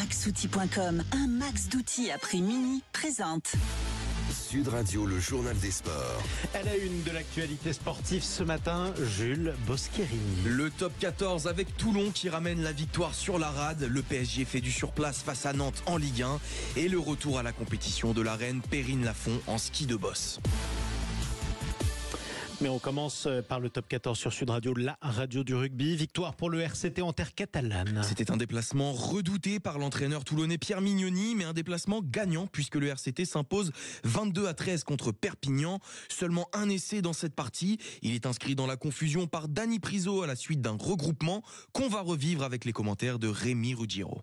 Maxoutil.com, un max d'outils à prix mini, présente Sud Radio, le journal des sports. À la une de l'actualité sportive ce matin, Jules Boscherini. Le top 14 avec Toulon qui ramène la victoire sur la rade. Le PSG fait du surplace face à Nantes en Ligue 1. Et le retour à la compétition de la reine Perrine Lafont en ski de boss. Mais on commence par le top 14 sur Sud Radio, la radio du rugby. Victoire pour le RCT en terre catalane. C'était un déplacement redouté par l'entraîneur toulonnais Pierre Mignoni, mais un déplacement gagnant puisque le RCT s'impose 22-13 contre Perpignan. Seulement un essai dans cette partie. Il est inscrit dans la confusion par Dani Priso à la suite d'un regroupement qu'on va revivre avec les commentaires de Rémi Ruggiero.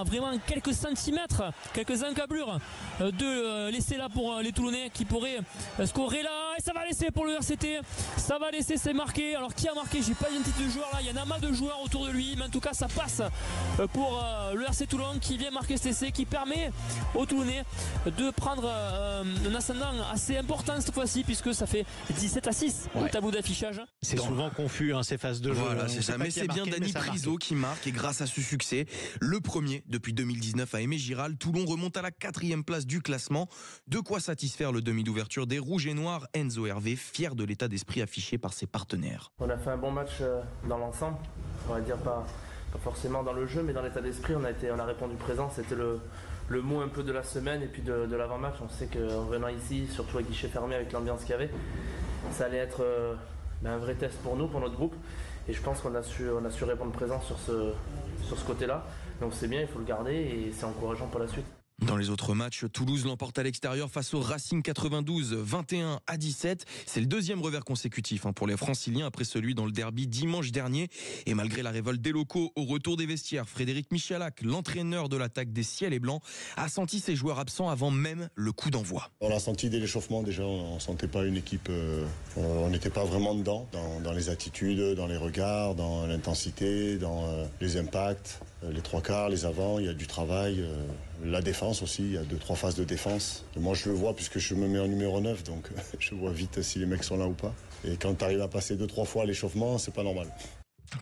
Vraiment quelques centimètres, quelques encablures de laisser là pour les Toulonnais qui pourraient scorer là, et ça va laisser pour le RCT, ça va laisser, c'est marqué. Alors qui a marqué, j'ai pas l'identité de joueur là, il y en a mal de joueurs autour de lui, mais en tout cas ça passe pour le RC Toulon qui vient marquer cet essai qui permet aux Toulonnais de prendre un ascendant assez important cette fois-ci puisque ça fait 17-6 au tableau d'affichage. C'est souvent confus ces phases de jeu. Voilà, c'est ça, mais c'est bien Dani Priso qui marque, et grâce à ce succès, le premier depuis 2019 à Aimé Giral, Toulon remonte à la 4e place du classement. De quoi satisfaire le demi d'ouverture des Rouges et Noirs. Enzo Hervé, fier de l'état d'esprit affiché par ses partenaires. On a fait un bon match dans l'ensemble, on va dire pas forcément dans le jeu, mais dans l'état d'esprit, on a répondu présent. C'était le mot un peu de la semaine et puis de l'avant-match. On sait qu'en venant ici, surtout à guichet fermé avec l'ambiance qu'il y avait, ça allait être un vrai test pour nous, pour notre groupe. Et je pense qu'on a su répondre présent sur ce côté-là. Donc c'est bien, il faut le garder et c'est encourageant pour la suite. Dans les autres matchs, Toulouse l'emporte à l'extérieur face au Racing 92, 21-17. C'est le deuxième revers consécutif pour les Franciliens après celui dans le derby dimanche dernier. Et malgré la révolte des locaux, au retour des vestiaires, Frédéric Michalak, l'entraîneur de l'attaque des Ciels et Blancs, a senti ses joueurs absents avant même le coup d'envoi. On l'a senti dès l'échauffement déjà, on sentait pas une équipe, on n'était pas vraiment dedans, dans les attitudes, dans les regards, dans l'intensité, dans les impacts, les trois quarts, les avants, il y a du travail, la défense aussi, il y a 2-3 phases de défense. Et moi je le vois puisque je me mets en numéro 9, donc je vois vite si les mecs sont là ou pas. Et quand tu arrives à passer 2-3 fois à l'échauffement, c'est pas normal.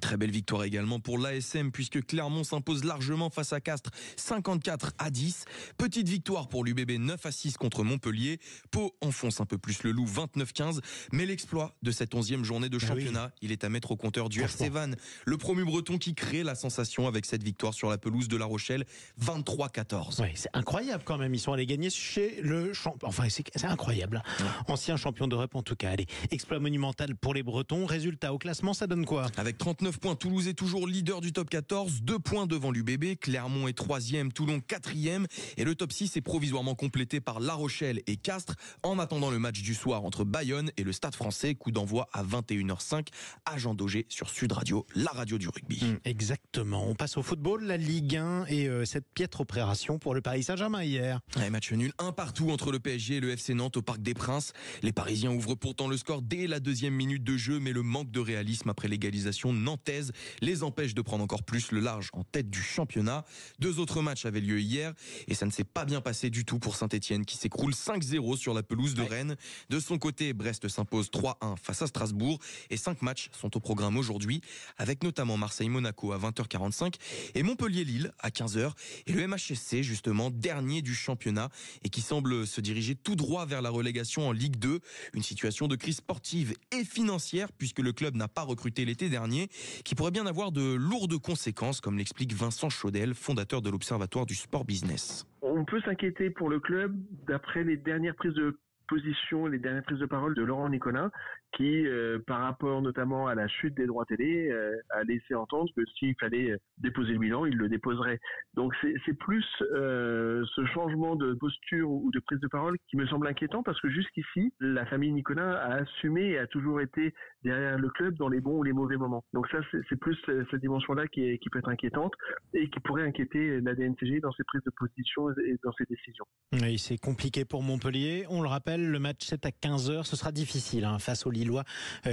Très belle victoire également pour l'ASM puisque Clermont s'impose largement face à Castres 54-10. Petite victoire pour l'UBB 9-6 contre Montpellier. Pau enfonce un peu plus le loup 29-15. Mais l'exploit de cette 11e journée de championnat, il est à mettre au compteur du RC Vannes. Le promu breton qui crée la sensation avec cette victoire sur la pelouse de La Rochelle 23-14. Oui, c'est incroyable quand même. Ils sont allés gagner chez le champion. Enfin, c'est incroyable. Ancien champion d'Europe en tout cas. Allez, exploit monumental pour les Bretons. Résultat au classement, ça donne quoi? Avec 39 points, Toulouse est toujours leader du top 14, 2 points devant l'UBB, Clermont est 3e, Toulon 4e, et le top 6 est provisoirement complété par La Rochelle et Castres, en attendant le match du soir entre Bayonne et le Stade Français, coup d'envoi à 21h05 à Jean Daugé sur Sud Radio, la radio du rugby. Exactement, on passe au football, la Ligue 1 et cette piètre opération pour le Paris Saint-Germain hier. Match nul, un partout entre le PSG et le FC Nantes au Parc des Princes. Les Parisiens ouvrent pourtant le score dès la 2e minute de jeu, mais le manque de réalisme après l'égalisation nantaise les empêche de prendre encore plus le large en tête du championnat. 2 autres matchs avaient lieu hier et ça ne s'est pas bien passé du tout pour Saint-Etienne qui s'écroule 5-0 sur la pelouse de Rennes. De son côté, Brest s'impose 3-1 face à Strasbourg et 5 matchs sont au programme aujourd'hui avec notamment Marseille-Monaco à 20h45 et Montpellier-Lille à 15h et le MHSC justement dernier du championnat et qui semble se diriger tout droit vers la relégation en Ligue 2. Une situation de crise sportive et financière puisque le club n'a pas recruté l'été dernier qui pourrait bien avoir de lourdes conséquences, comme l'explique Vincent Chaudel, fondateur de l'Observatoire du Sport Business. On peut s'inquiéter pour le club d'après les dernières prises de position, les dernières prises de parole de Laurent Nicolin, qui, par rapport notamment à la chute des droits télé, a laissé entendre que s'il fallait déposer le bilan, il le déposerait. Donc c'est plus ce changement de posture ou de prise de parole qui me semble inquiétant, parce que jusqu'ici, la famille Nicolin a assumé et a toujours été derrière le club dans les bons ou les mauvais moments. Donc ça, c'est plus cette dimension-là qui peut être inquiétante et qui pourrait inquiéter la DNCG dans ses prises de position et dans ses décisions. Oui, c'est compliqué pour Montpellier. On le rappelle, rappelle, le match c'est à 15h. Ce sera difficile face aux Lillois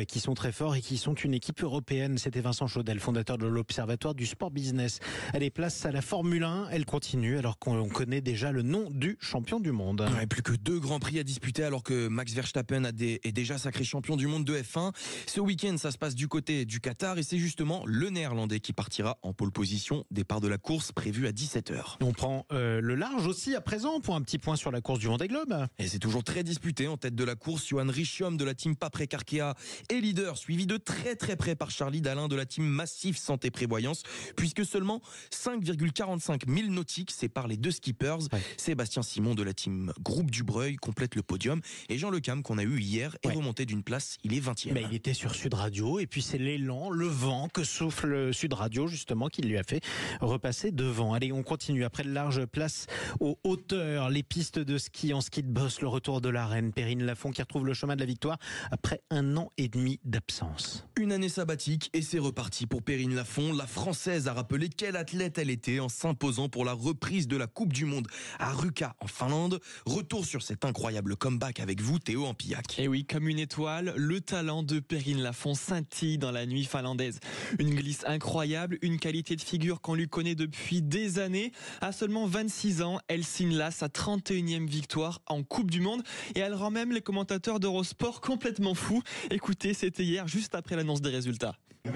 qui sont très forts et qui sont une équipe européenne. C'était Vincent Chaudel, fondateur de l'Observatoire du Sport Business. Allez, place à la Formule 1. Elle continue alors qu'on connaît déjà le nom du champion du monde. Ouais, plus que 2 grands prix à disputer alors que Max Verstappen est déjà sacré champion du monde de F1. Ce week-end, ça se passe du côté du Qatar et c'est justement le Néerlandais qui partira en pole position. Départ de la course prévu à 17h. On prend le large aussi à présent pour un petit point sur la course du Vendée Globe. Et c'est toujours très disputé en tête de la course. Johan Richium de la team Paprec Arkea est leader, suivi de très très près par Charlie Dalin de la team Massif Santé Prévoyance, puisque seulement 5,45 milles nautiques séparent les deux skippers. Ouais. Sébastien Simon de la team Groupe Dubreuil complète le podium et Jean Lecam qu'on a eu hier est remonté d'une place, il est 20e. Il était sur Sud Radio et puis c'est l'élan, le vent que souffle Sud Radio justement qui lui a fait repasser devant. Allez, on continue après le large, place aux hauteurs, les pistes de ski en ski de boss, le retour de la reine Perrine Lafont qui retrouve le chemin de la victoire après 1 an et demi d'absence. Une année sabbatique et c'est reparti pour Perrine Lafont. La Française a rappelé quelle athlète elle était en s'imposant pour la reprise de la Coupe du Monde à Ruka en Finlande. Retour sur cet incroyable comeback avec vous, Théo Ampillac. Et oui, comme une étoile, le talent de Perrine Lafont scintille dans la nuit finlandaise. Une glisse incroyable, une qualité de figure qu'on lui connaît depuis des années. À seulement 26 ans, elle signe là sa 31e victoire en Coupe du Monde et elle rend même les commentateurs d'Eurosport complètement fous. Écoutez, c'était hier, juste après l'annonce des résultats. Et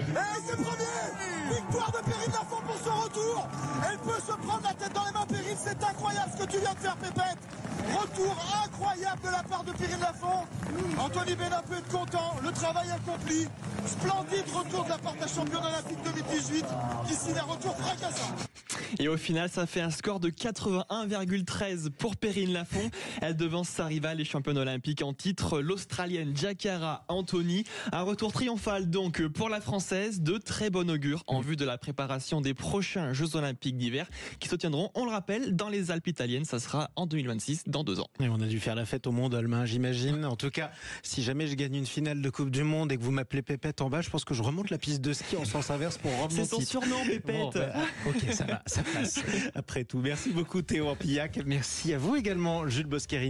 c'est premier! Victoire de Perrine Lafont pour son retour! Elle peut se prendre la tête dans les mains, Perrine, c'est incroyable ce que tu viens de faire, Pépette! Retour incroyable de la part de Perrine Lafont. Anthony Bénin peut être content, le travail accompli. Splendide retour de la part de la championne olympique 2018 qui signe un retour fracassant. Et au final, ça fait un score de 81,13 pour Perrine Lafont. Elle devance sa rivale et championne olympique en titre, l'Australienne Jakara Anthony. Un retour triomphal donc pour la Française, de très bon augure en vue de la préparation des prochains Jeux olympiques d'hiver qui se tiendront, on le rappelle, dans les Alpes italiennes. Ça sera en 2026, dans 2 ans. Et on a dû faire la fête au Mont-Dolmen, j'imagine. En tout cas, si jamais je gagne une finale de Coupe du Monde et que vous m'appelez Pépette en bas, je pense que je remonte la piste de ski en sens inverse pour rendre mon titre. C'est son surnom, Pépette. Bon, ok, ça va, ça passe. Après tout, merci beaucoup Théo Ampillac. Merci à vous également, Jules Boscherini.